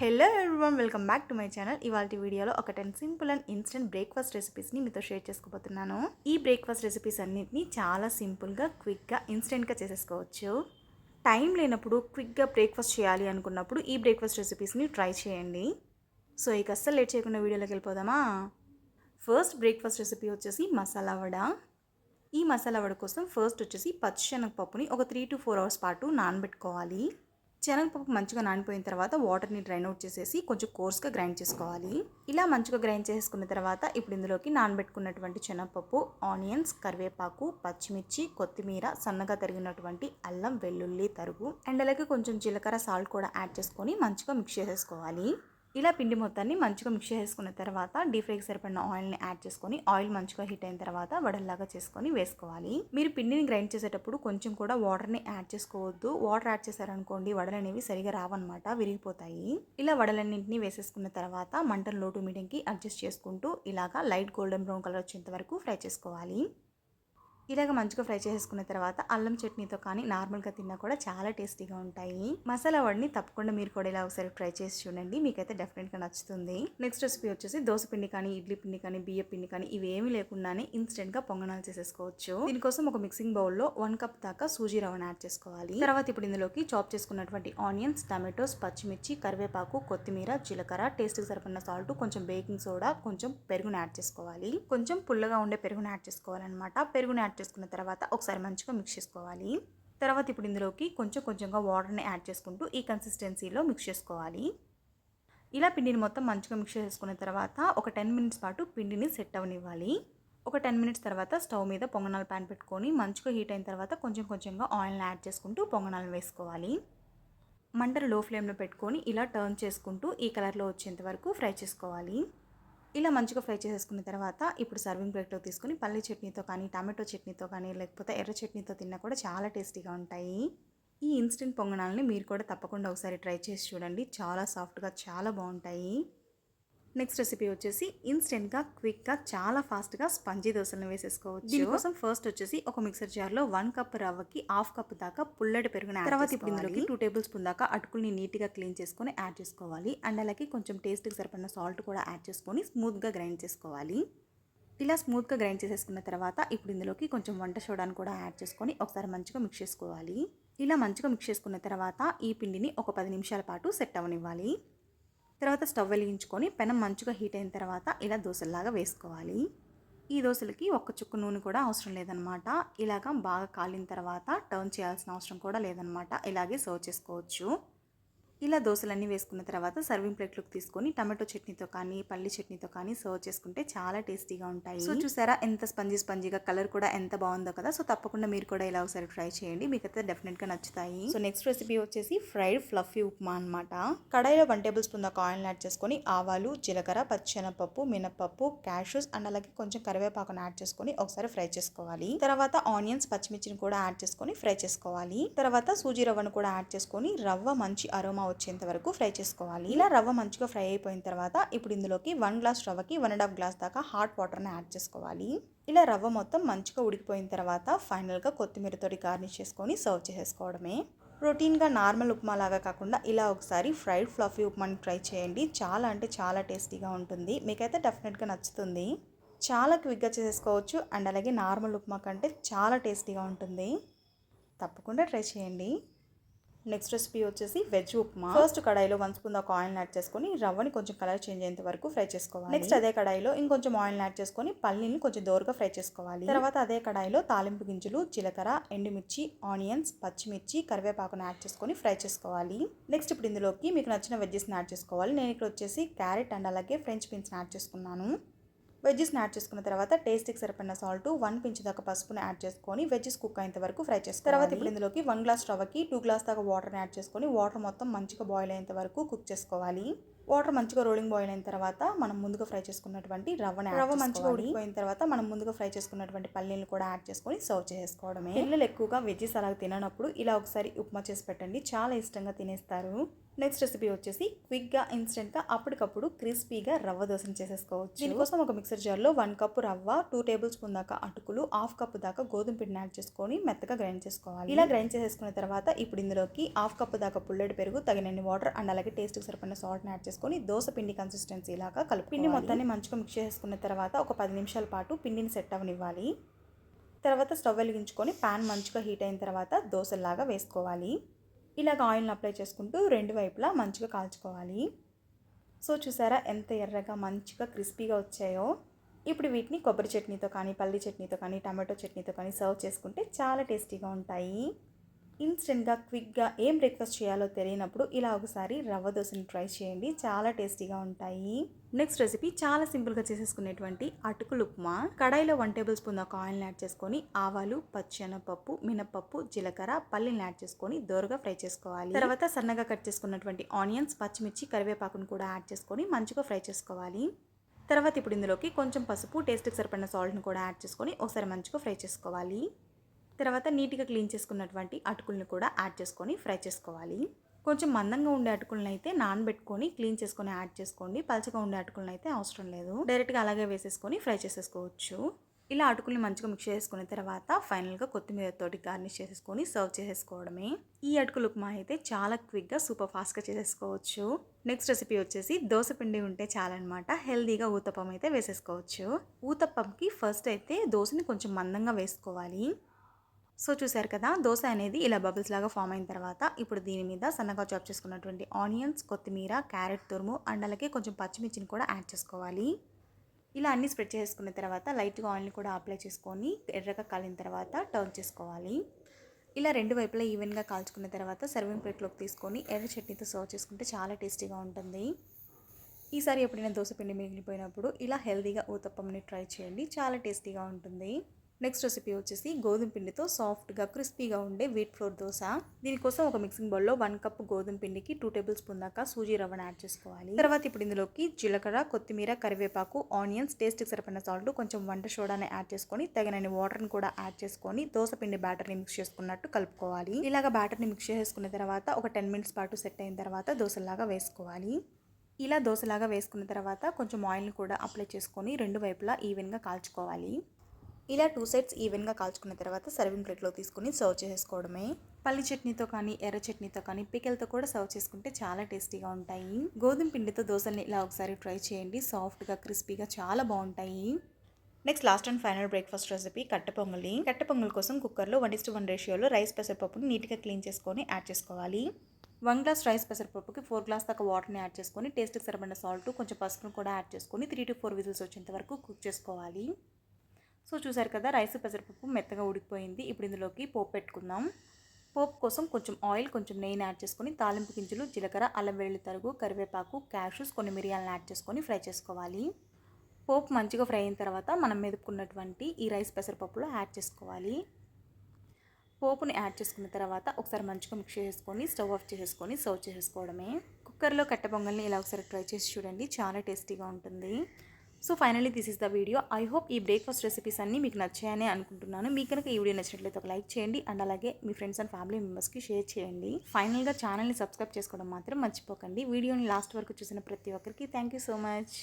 Hello everyone, welcome back to my channel. ఇవాళ వీడియోలో ఒక 10 సింపుల్ అండ్ ఇన్స్టెంట్ బ్రేక్ఫాస్ట్ రెసిపీస్ని మీతో షేర్ చేసుకోబోతున్నాను. ఈ బ్రేక్ఫాస్ట్ రెసిపీస్ అన్నిటిని చాలా సింపుల్గా, క్విక్గా, ఇన్స్టెంట్గా చేసేసుకోవచ్చు. టైం లేనప్పుడు క్విక్గా బ్రేక్ఫాస్ట్ చేయాలి అనుకున్నప్పుడు ఈ బ్రేక్ఫాస్ట్ రెసిపీస్ని ట్రై చేయండి. సో ఇక అస్సలు లేట్ చేయకుండా వీడియోలోకి వెళ్ళిపోదామా. ఫస్ట్ బ్రేక్ఫాస్ట్ రెసిపీ వచ్చేసి మసాలా వడ. ఈ మసాలా వడ కోసం ఫస్ట్ వచ్చేసి పచ్చిశనగపప్పుని ఒక 3 to 4 hours పాటు నానబెట్టుకోవాలి. శనగపప్పు మంచిగా నానిపోయిన తర్వాత వాటర్ని డ్రైన్ అవుట్ చేసేసి కొంచెం కోర్స్గా గ్రైండ్ చేసుకోవాలి. ఇలా మంచిగా గ్రైండ్ చేసుకున్న తర్వాత ఇప్పుడు ఇందులోకి నానబెట్టుకున్నటువంటి శనగపప్పు, ఆనియన్స్, కరివేపాకు, పచ్చిమిర్చి, కొత్తిమీర, సన్నగా తరిగినటువంటి అల్లం వెల్లుల్లి తరుగు అండ్ అలాగే కొంచెం జీలకర్ర, సాల్ట్ కూడా యాడ్ చేసుకొని మంచిగా మిక్స్ చేసేసుకోవాలి. ఇలా పిండి మొత్తాన్ని మంచిగా మిక్స్ చేసుకున్న తర్వాత డీప్ ఫ్రైకి సరిపడిన ఆయిల్ని యాడ్ చేసుకొని ఆయిల్ మంచిగా హీట్ అయిన తర్వాత వడల్లాగా చేసుకొని వేసుకోవాలి. మీరు పిండిని గ్రైండ్ చేసేటప్పుడు కొంచెం కూడా వాటర్ని యాడ్ చేసుకోవద్దు. వాటర్ యాడ్ చేశారనుకోండి వడలు అనేవి సరిగా రావన్నమాట, విరిగిపోతాయి. ఇలా వడలన్నింటినీ వేసేసుకున్న తర్వాత మంటను లో టు మీడియంకి అడ్జస్ట్ చేసుకుంటూ ఇలాగా లైట్ గోల్డెన్ బ్రౌన్ కలర్ వచ్చేంత వరకు ఫ్రై చేసుకోవాలి. ఇలాగ మంచిగా ఫ్రై చేసుకున్న తర్వాత అల్లం చట్నీతో కానీ నార్మల్గా తిన్నా కూడా చాలా టేస్టీగా ఉంటాయి. మసాలా వడిని తప్పకుండా మీరు కూడా ఇలా ఒకసారి ట్రై చేసి చూడండి, మీకైతే డెఫినెట్గా నచ్చుతుంది. నెక్స్ట్ రెసిపీ వచ్చేసి దోశ పిండి కానీ, ఇడ్లీ పిండి కానీ, బియ్య పిండి కానీ ఇవేమీ లేకుండానే ఇన్స్టెంట్గా పొంగనాలు చేసేసుకోవచ్చు. దీనికోసం ఒక మిక్సింగ్ బౌల్లో 1 cup దాకా సూజీ రవ్వను యాడ్ చేసుకోవాలి. తర్వాత ఇప్పుడు ఇందులోకి చాప్ చేసుకున్నటువంటి ఆనియన్స్, టమాటోస్, పచ్చిమిర్చి, కరివేపాకు, కొత్తిమీర, జీలకర్ర, టేస్ట్కి సరిపడిన సాల్ట్, కొంచెం బేకింగ్ సోడా, కొంచెం పెరుగును యాడ్ చేసుకోవాలి. కొంచెం పుల్లగా ఉండే పెరుగును యాడ్ చేసుకోవాలన్నమాట. పెరుగును యాడ్ చేసుకున్న తర్వాత ఒకసారి మంచిగా మిక్స్ చేసుకోవాలి. తర్వాత ఇప్పుడు ఇందులోకి కొంచెంగా వాటర్ని యాడ్ చేసుకుంటూ ఈ కన్సిస్టెన్సీలో మిక్స్ చేసుకోవాలి. ఇలా పిండిని మొత్తం మంచిగా మిక్స్ చేసుకున్న తర్వాత ఒక 10 minutes పాటు పిండిని సెట్ అవనివ్వాలి. ఒక 10 minutes తర్వాత స్టవ్ మీద పొంగనాల ప్యాన్ పెట్టుకొని మంచిగా హీట్ అయిన తర్వాత కొంచెంగా ఆయిల్ని యాడ్ చేసుకుంటూ పొంగనాలను వేసుకోవాలి. మంటను లో ఫ్లేమ్లో పెట్టుకొని ఇలా టర్న్ చేసుకుంటూ ఈ కలర్లో వచ్చేంత వరకు ఫ్రై చేసుకోవాలి. ఇలా మంచిగా ఫ్రై చేసేసుకున్న తర్వాత ఇప్పుడు సర్వింగ్ ప్లేట్లో తీసుకొని పల్లీ చట్నీతో కానీ, టమాటో చట్నీతో కానీ, లేకపోతే ఎర్ర చట్నీతో తిన్నా కూడా చాలా టేస్టీగా ఉంటాయి. ఈ ఇన్స్టెంట్ పొంగనాలని మీరు కూడా తప్పకుండా ఒకసారి ట్రై చేసి చూడండి, చాలా సాఫ్ట్గా చాలా బాగుంటాయి. నెక్స్ట్ రెసిపీ వచ్చేసి ఇన్స్టెంట్గా, క్విక్గా, చాలా ఫాస్ట్గా స్పంజీ దోశలను వేసేసుకోవచ్చు. దీనికోసం ఫస్ట్ వచ్చేసి ఒక మిక్సర్ జార్లో 1 cup రవ్వకి 1/2 cup దాకా పుల్లటి పెరుగుని యాడ్ తర్వాత ఇప్పుడు ఇందులోకి 2 tablespoon దాకా అటుకుల్ని నీట్గా క్లీన్ చేసుకొని యాడ్ చేసుకోవాలి. అండ్ అలాగే కొంచెం టేస్ట్కి సరిపడిన సాల్ట్ కూడా యాడ్ చేసుకొని స్మూత్గా గ్రైండ్ చేసుకోవాలి. ఇలా స్మూత్గా గ్రైండ్ చేసేసుకున్న తర్వాత ఇప్పుడు ఇందులోకి కొంచెం వంట సోడాను కూడా యాడ్ చేసుకొని ఒకసారి మంచిగా మిక్స్ చేసుకోవాలి. ఇలా మంచిగా మిక్స్ చేసుకున్న తర్వాత ఈ పిండిని ఒక 10 నిమిషాల పాటు సెట్ అవ్వనివ్వాలి. తర్వాత స్టవ్ వెలిగించుకొని పెనం మంచిగా హీట్ అయిన తర్వాత ఇలా దోశల్లాగా వేసుకోవాలి. ఈ దోశలకి ఒక్క చుక్క నూనె కూడా అవసరం లేదనమాట. ఇలాగా బాగా కాలిన తర్వాత టర్న్ చేయాల్సిన అవసరం కూడా లేదనమాట. ఇలాగే సర్వ్ చేసుకోవచ్చు. ఇలా దోశలన్నీ వేసుకున్న తర్వాత సర్వింగ్ ప్లేట్లోకి తీసుకొని టమాటో చట్నీతో కానీ, పల్లి చట్నీతో కానీ సర్వ్ చేసుకుంటే చాలా టేస్టీగా ఉంటాయి. సో చూసారా ఎంత స్పంజీగా, కలర్ కూడా ఎంత బాగుందో కదా. సో తప్పకుండా మీరు కూడా ఇలా ఒకసారి ట్రై చేయండి, మీకైతే డెఫినెట్గా నచ్చుతాయి. సో నెక్స్ట్ రెసిపీ వచ్చేసి ఫ్రైడ్ ఫ్లఫీ ఉప్మా అనమాట. కడాయిలో 1 tablespoon దాకా ఆయిల్ యాడ్ చేసుకొని ఆవాలు, జీలకర్ర, పచ్చిశనగపప్పు, మినపప్పు, క్యాషూస్ అండ్ అలాగే కొంచెం కరివేపాకును యాడ్ చేసుకొని ఒకసారి ఫ్రై చేసుకోవాలి. తర్వాత ఆనియన్స్, పచ్చిమిర్చిని కూడా యాడ్ చేసుకొని ఫ్రై చేసుకోవాలి. తర్వాత సూజీ రవ్వను కూడా యాడ్ చేసుకొని రవ్వ మంచి అరోమా వచ్చేంత వరకు ఫ్రై చేసుకోవాలి. ఇలా రవ్వ మంచిగా ఫ్రై అయిపోయిన తర్వాత ఇప్పుడు ఇందులోకి 1 glass రవ్వకి 1.5 glass దాకా హాట్ వాటర్ని యాడ్ చేసుకోవాలి. ఇలా రవ్వ మొత్తం మంచిగా ఉడికిపోయిన తర్వాత ఫైనల్గా కొత్తిమీరతోటి గార్నిష్ చేసుకొని సర్వ్ చేసేసుకోవడమే. రొటీన్గా నార్మల్ ఉప్మా లాగా కాకుండా ఇలా ఒకసారి ఫ్రైడ్ ఫ్లఫీ ఉప్మాని ట్రై చేయండి, చాలా అంటే చాలా టేస్టీగా ఉంటుంది, మీకైతే డెఫినెట్గా నచ్చుతుంది. చాలా క్విక్గా చేసేసుకోవచ్చు అండ్ అలాగే నార్మల్ ఉప్మా కంటే చాలా టేస్టీగా ఉంటుంది, తప్పకుండా ట్రై చేయండి. నెక్స్ట్ రెసిపీ వచ్చేసి వెజ్ ఉప్మా. ఫస్ట్ కడాయిలో 1 spoon దాకా ఆయిల్ యాడ్ చేసుకొని రవ్వని కొంచెం కలర్ చేంజ్ అయ్యేంత వరకు ఫ్రై చేసుకోవాలి. నెక్స్ట్ అదే కడాయిలో ఇంకొంచెం ఆయిల్ యాడ్ చేసుకొని పల్లీని కొంచెం దోరగా ఫ్రై చేసుకోవాలి. తర్వాత అదే కడాయిలో తాలింపు గింజలు, జీలకర్ర, ఎండుమిర్చి, ఆనియన్స్, పచ్చిమిర్చి, కరివేపాకును యాడ్ చేసుకొని ఫ్రై చేసుకోవాలి. నెక్స్ట్ ఇప్పుడు ఇందులోకి మీకు నచ్చిన వెజ్జెస్ని యాడ్ చేసుకోవాలి. నేను ఇక్కడ వచ్చేసి క్యారెట్ అండ్ అలాగే ఫ్రెంచ్ బీన్స్ని యాడ్ చేసుకున్నాను. వెజ్జెస్ని యాడ్ చేసుకున్న తర్వాత టేస్ట్కి సరిపడిన సాల్ట్, 1 pinch దాకా పసుపుని యాడ్ చేసుకొని వెజ్జెస్ కుక్ అయ్యేంత వరకు ఫ్రై చేసుకోవాలి. తర్వాత ఇప్పుడు ఇందులోకి 1 glass రవ్వకి 2 glass దాకా వాటర్ని యాడ్ చేసుకొని వాటర్ మొత్తం మంచిగా బాయిల్ అయ్యేంత వరకు కుక్ చేసుకోవాలి. వాటర్ మంచిగా రోలింగ్ బాయిల్ అయిన తర్వాత మనం ముందుగా ఫ్రై చేసుకున్నటువంటి రవ్వ మంచిగా ఉడికిపోయిన తర్వాత మనం ముందుగా ఫ్రై చేసుకున్నటువంటి పల్లీలు కూడా యాడ్ చేసుకొని సర్వ్ చేసుకోవడమే. పిల్లలు ఎక్కువగా వెజ్జెస్ అలా తిననప్పుడు ఇలా ఒకసారి ఉప్మా చేసి పెట్టండి, చాలా ఇష్టంగా తినేస్తారు. నెక్స్ట్ రెసిపీ వచ్చేసి క్విక్గా ఇన్స్టెంట్గా అప్పటికప్పుడు క్రిస్పీగా రవ్వ దోశను చేసేసుకోవచ్చు. దీనికోసం ఒక మిక్సర్ జార్లో 1 కప్పు రవ్వ, 2 టేబుల్ స్పూన్ దాకా అటుకులు, 1/2 కప్పు దాకా గోధుమ పిండిని యాడ్ చేసుకొని మెత్తగా గ్రైండ్ చేసుకోవాలి. ఇలా గ్రైండ్ చేసేసుకున్న తర్వాత ఇప్పుడు ఇందులోకి 1/2 కప్పు దాకా పుల్లటి పెరుగు, తగినన్ని వాటర్ అండ్ అలాగే టేస్ట్కి సరిపడిన సాల్ట్ని యాడ్ చేసుకొని దోశ పిండి కన్సిస్టెన్సీ లాగా కలుపు. పిండి మొత్తాన్ని మంచిగా మిక్స్ చేసుకున్న తర్వాత ఒక 10 నిమిషాల పాటు పిండిని సెట్ అవ్వనివ్వాలి. తర్వాత స్టవ్ వెలిగించుకొని ప్యాన్ మంచిగా హీట్ అయిన తర్వాత దోశల్లాగా వేసుకోవాలి. ఇలాగ ఆయిల్ని అప్లై చేసుకుంటూ 2 వైపులా మంచిగా కాల్చుకోవాలి. సో చూసారా ఎంత ఎర్రగా మంచిగా క్రిస్పీగా వచ్చాయో. ఇప్పుడు వీటిని కొబ్బరి చట్నీతో కానీ, పల్లి చట్నీతో కానీ, టమాటో చట్నీతో కానీ సర్వ్ చేసుకుంటే చాలా టేస్టీగా ఉంటాయి. ఇన్స్టెంట్గా క్విక్గా ఏం బ్రేక్ఫాస్ట్ చేయాలో తెలియనప్పుడు ఇలా ఒకసారి రవ్వ దోశని ట్రై చేయండి, చాలా టేస్టీగా ఉంటాయి. నెక్స్ట్ రెసిపీ చాలా సింపుల్గా చేసేసుకునేటువంటి అటుకులు ఉప్మా. కడాయిలో 1 టేబుల్ స్పూన్ దాకా ఆయిల్ని యాడ్ చేసుకొని ఆవాలు, పచ్చెనపప్పు, మినపప్పు, జీలకర్ర, పల్లీని యాడ్ చేసుకొని దోరగా ఫ్రై చేసుకోవాలి. తర్వాత సన్నగా కట్ చేసుకున్నటువంటి ఆనియన్స్, పచ్చిమిర్చి, కరివేపాకును కూడా యాడ్ చేసుకొని మంచిగా ఫ్రై చేసుకోవాలి. తర్వాత ఇప్పుడు ఇందులోకి కొంచెం పసుపు, టేస్ట్కి సరిపడిన సాల్ట్ని కూడా యాడ్ చేసుకొని ఒకసారి మంచిగా ఫ్రై చేసుకోవాలి. తర్వాత నీట్గా క్లీన్ చేసుకున్నటువంటి అటుకులను కూడా యాడ్ చేసుకొని ఫ్రై చేసుకోవాలి. కొంచెం మందంగా ఉండే అటుకులను అయితే నానబెట్టుకొని క్లీన్ చేసుకొని యాడ్ చేసుకోండి. పలచగా ఉండే అటుకులను అయితే అవసరం లేదు, డైరెక్ట్గా అలాగే వేసేసుకొని ఫ్రై చేసేసుకోవచ్చు. ఇలా అటుకుల్ని మంచిగా మిక్స్ చేసుకున్న తర్వాత ఫైనల్గా కొత్తిమీర తోటి గార్నిష్ చేసేసుకొని సర్వ్ చేసేసుకోవడమే. ఈ అటుకులు ఉప్మా అయితే చాలా క్విక్గా సూపర్ ఫాస్ట్గా చేసేసుకోవచ్చు. నెక్స్ట్ రెసిపీ వచ్చేసి దోశ పిండి ఉంటే చాలన్నమాట, హెల్దీగా ఊతప్పం అయితే వేసేసుకోవచ్చు. ఊతప్పంకి ఫస్ట్ అయితే దోశని కొంచెం మందంగా వేసుకోవాలి. సో చూసారు కదా, దోశ అనేది ఇలా బబుల్స్ లాగా ఫామ్ అయిన తర్వాత ఇప్పుడు దీని మీద సన్నగా చాప్ చేసుకున్నటువంటి ఆనియన్స్, కొత్తిమీర, క్యారెట్ తురుము అండ్ అలాగే కొంచెం పచ్చిమిర్చిని కూడా యాడ్ చేసుకోవాలి. ఇలా అన్నీ స్ప్రెడ్ చేసుకున్న తర్వాత లైట్గా ఆయిల్ని కూడా అప్లై చేసుకొని ఎర్రగా కాలిన తర్వాత టర్న్ చేసుకోవాలి. ఇలా 2 వైపులా ఈవెన్గా కాల్చుకున్న తర్వాత సర్వింగ్ ప్లేట్లోకి తీసుకొని ఎర్ర చట్నీతో సర్వ్ చేసుకుంటే చాలా టేస్టీగా ఉంటుంది. ఈసారి ఎప్పుడైనా దోశ పిండి మిగిలిపోయినప్పుడు ఇలా హెల్దీగా ఊతప్పంని ట్రై చేయండి, చాలా టేస్టీగా ఉంటుంది. నెక్స్ట్ రెసిపీ వచ్చేసి గోధుమ పిండితో సాఫ్ట్గా క్రిస్పీగా ఉండే వీట్ ఫ్లోర్ దోశ. దీనికోసం ఒక మిక్సింగ్ బౌల్లో 1 కప్పు గోధుమ పిండికి 2 టేబుల్ స్పూన్ దాకా సూజీ రవ్వను యాడ్ చేసుకోవాలి. తర్వాత ఇప్పుడు ఇందులోకి జీలకర్ర, కొత్తిమీర, కరివేపాకు, ఆనియన్స్, టేస్ట్కి సరిపడిన సాల్ట్, కొంచెం వంట సోడాని యాడ్ చేసుకొని తగినన్ని వాటర్ని కూడా యాడ్ చేసుకొని దోశ పిండి బ్యాటర్ని మిక్స్ చేసుకున్నట్టు కలుపుకోవాలి. ఇలాగ బ్యాటర్ని మిక్స్ చేసుకున్న తర్వాత ఒక 10 మినిట్స్ పాటు సెట్ అయిన తర్వాత దోశలాగా వేసుకోవాలి. ఇలా దోశలాగా వేసుకున్న తర్వాత కొంచెం ఆయిల్ని కూడా అప్లై చేసుకొని 2 వైపులా ఈవెన్గా కాల్చుకోవాలి. ఇలా 2 సైడ్స్ ఈవెన్గా కాల్చుకున్న తర్వాత సర్వింగ్ ప్లేట్లో తీసుకొని సర్వ్ చేసుకోవడమే. పల్లి చట్నీతో కానీ, ఎర్ర చట్నీతో కానీ, పికెల్తో కూడా సర్వ్ చేసుకుంటే చాలా టేస్టీగా ఉంటాయి. గోధుమ పిండితో దోశల్ని ఇలా ఒకసారి ట్రై చేయండి, సాఫ్ట్గా క్రిస్పీగా చాలా బాగుంటాయి. Next last and final breakfast recipe కట్టె పొంగలి. కట్టె పొంగల్ కోసం కుక్కర్లో 1:1 రేషియోలో రైస్ పెసరపప్పుని నీట్గా క్లీన్ చేసుకొని యాడ్ చేసుకోవాలి. 1 గ్లాస్ రైస్ పెసరపప్పుకి 4 గ్లాస్ దాకా వాటర్ని యాడ్ చేసుకొని టేస్ట్కి సరిపడిన సాల్ట్, కొంచెం పసుపును కూడా యాడ్ చేసుకొని 3 to 4 విజిల్స్ వచ్చేంత వరకు కుక్ చేసుకోవాలి. సో చూసారు కదా, రైస్ పెసరపప్పు మెత్తగా ఉడికిపోయింది. ఇప్పుడు ఇందులోకి పోపు పెట్టుకుందాం. పోపు కోసం కొంచెం ఆయిల్, కొంచెం నెయ్యిని యాడ్ చేసుకొని తాలింపు గింజలు, జీలకర్ర, అల్లం వెల్లుల్లి తరుగు, కరివేపాకు, క్యాషూస్, కొన్ని మిరియాలను యాడ్ చేసుకొని ఫ్రై చేసుకోవాలి. పోపు మంచిగా ఫ్రై అయిన తర్వాత మనం మెదుపుకున్నటువంటి ఈ రైస్ పెసరపప్పులో యాడ్ చేసుకోవాలి. పోపుని యాడ్ చేసుకున్న తర్వాత ఒకసారి మంచిగా మిక్స్ చేసుకొని స్టవ్ ఆఫ్ చేసేసుకొని సర్వ్ చేసేసుకోవడమే. కుక్కర్లో కట్టె పొంగల్ని ఇలా ఒకసారి ట్రై చేసి చూడండి, చాలా టేస్టీగా ఉంటుంది. So finally this is the video. I hope ఈ బ్రేక్ఫాస్ట్ రెసిపీస్ అన్నీ మీకు నచ్చాయని అనుకుంటున్నాను. మీకు కనుక ఈ వీడియో నచ్చినట్లయితే ఒక లైక్ చేయండి అండ్ అలాగే మీ ఫ్రెండ్స్ అండ్ ఫ్యామిలీ మెంబర్స్కి షేర్ చేయండి. ఫైనల్గా ఛానల్ని సబ్స్క్రైబ్ చేసుకోవడం మాత్రం మర్చిపోకండి. వీడియోని లాస్ట్ వరకు చూసిన ప్రతి ఒక్కరికి థ్యాంక్ యూ సో మచ్.